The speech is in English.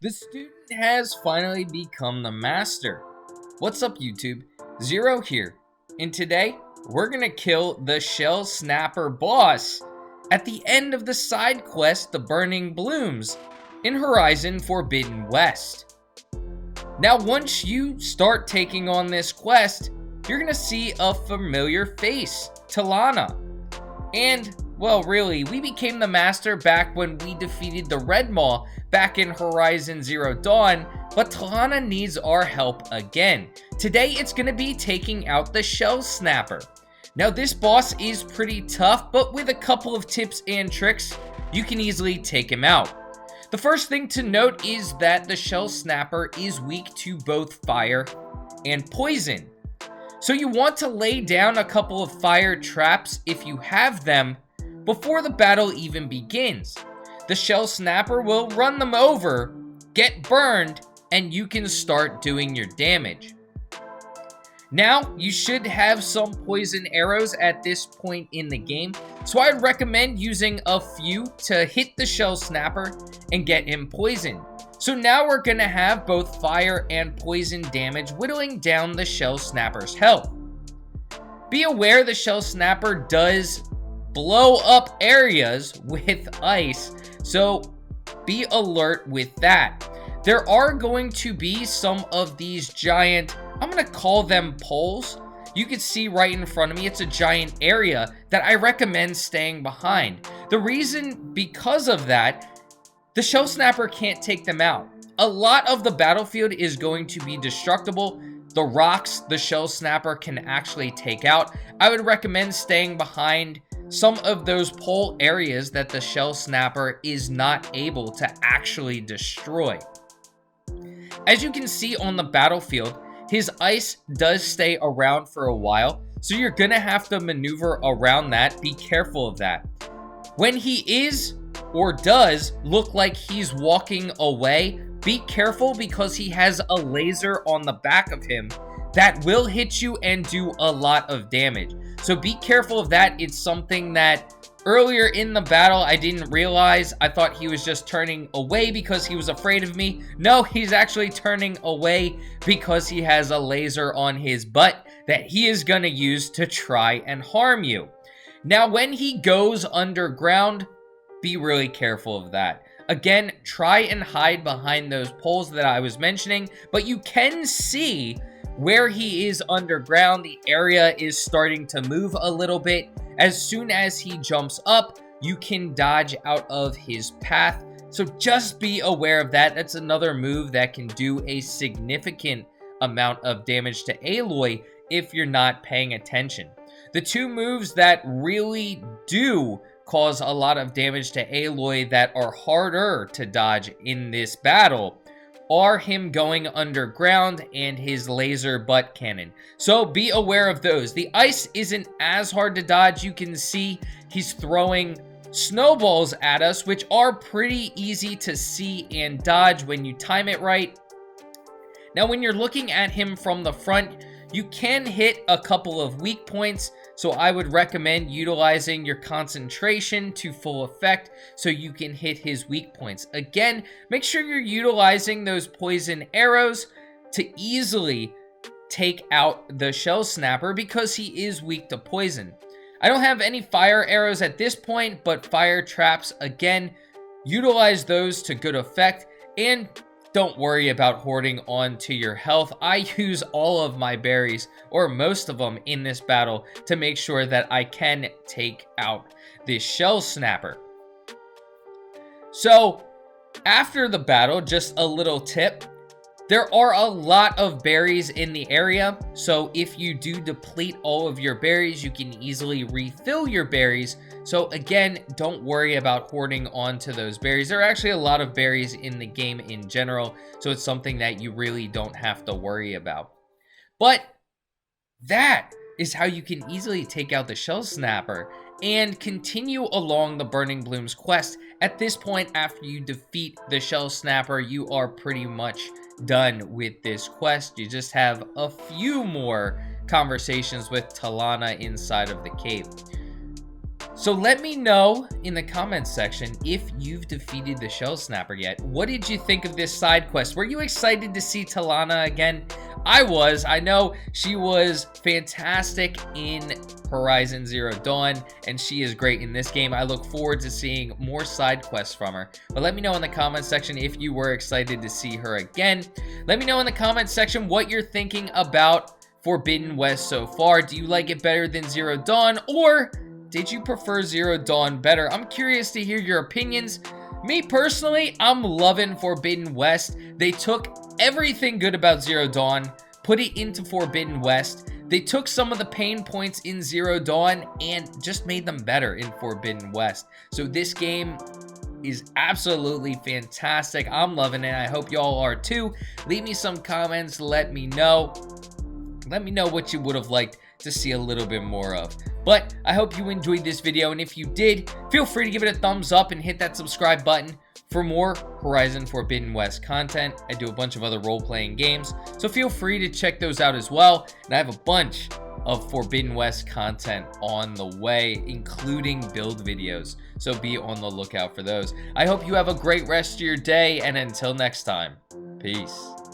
The student has finally become the master. What's up, YouTube? Zero here, and today we're gonna kill the Shellsnapper boss at the end of the side quest, The Burning Blooms, in Horizon Forbidden West. Now, once you start taking on this quest, you're gonna see a familiar face, Talana. And, well, really, we became the master back when we defeated the Red Maw back in Horizon Zero Dawn, but Talana needs our help again. Today, it's going to be taking out the Shellsnapper. Now, this boss is pretty tough, but with a couple of tips and tricks, you can easily take him out. The first thing to note is that the Shellsnapper is weak to both fire and poison. So you want to lay down a couple of fire traps if you have them before the battle even begins. The Shellsnapper will run them over, get burned, and you can start doing your damage. Now, you should have some poison arrows at this point in the game, so I'd recommend using a few to hit the Shellsnapper and get him poisoned. So now we're gonna have both fire and poison damage whittling down the Shellsnapper's health. Be aware the Shellsnapper does blow up areas with ice, so be alert with that. There are going to be some of these giant, I'm gonna call them poles. You can see right in front of me, it's a giant area that I recommend staying behind. The reason because of that, the Shellsnapper can't take them out. A lot of the battlefield is going to be destructible. The rocks the Shellsnapper can actually take out. I would recommend staying behind some of those pole areas that the Shellsnapper is not able to actually destroy. As you can see on the battlefield, his ice does stay around for a while, so you're gonna have to maneuver around that. Be careful of that. When he is or does look like he's walking away, be careful because he has a laser on the back of him that will hit you and do a lot of damage. So be careful of that. It's something that earlier in the battle I didn't realize. I thought he was just turning away because he was afraid of me. No, he's actually turning away because he has a laser on his butt that he is gonna use to try and harm you. Now, when he goes underground, be really careful of that. Again, try and hide behind those poles that I was mentioning, but you can see where he is underground. The area is starting to move a little bit. As soon as he jumps up, you can dodge out of his path. So just be aware of that. That's another move that can do a significant amount of damage to Aloy if you're not paying attention. The two moves that really do cause a lot of damage to Aloy that are harder to dodge in this battle are him going underground and his laser butt cannon. So be aware of those. The ice isn't as hard to dodge. You can see he's throwing snowballs at us, which are pretty easy to see and dodge when you time it right. Now, when you're looking at him from the front, you can hit a couple of weak points, so I would recommend utilizing your concentration to full effect so you can hit his weak points. Again, make sure you're utilizing those poison arrows to easily take out the Shellsnapper because he is weak to poison. I don't have any fire arrows at this point, but fire traps, again, utilize those to good effect, and don't worry about hoarding on to your health. I use all of my berries, or most of them, in this battle to make sure that I can take out this Shellsnapper. So, after the battle, just a little tip. There are a lot of berries in the area, so if you do deplete all of your berries, you can easily refill your berries. So again, don't worry about hoarding onto those berries. There are actually a lot of berries in the game in general, so it's something that you really don't have to worry about. But that is how you can easily take out the Shellsnapper and continue along the Burning Blooms quest. At this point, after you defeat the Shellsnapper, you are pretty much done with this quest. You just have a few more conversations with Talana inside of the cave. So let me know in the comments section if you've defeated the Shellsnapper yet. What did you think of this side quest? Were you excited to see Talana again? I was. I know she was fantastic in Horizon Zero Dawn, and she is great in this game. I look forward to seeing more side quests from her. But let me know in the comments section if you were excited to see her again. Let me know in the comments section what you're thinking about Forbidden West so far. Do you like it better than Zero Dawn, or did you prefer Zero Dawn better? I'm curious to hear your opinions. Me personally, I'm loving Forbidden West. They took everything good about Zero Dawn, put it into Forbidden West. They took some of the pain points in Zero Dawn and just made them better in Forbidden West. So this game is absolutely fantastic. I'm loving it. I hope y'all are too. Leave me some comments. Let me know. Let me know what you would have liked to see a little bit more of. But I hope you enjoyed this video, and if you did, feel free to give it a thumbs up and hit that subscribe button for more Horizon Forbidden West content. I do a bunch of other role-playing games, so feel free to check those out as well. And I have a bunch of Forbidden West content on the way, including build videos, so be on the lookout for those. I hope you have a great rest of your day, and until next time, peace.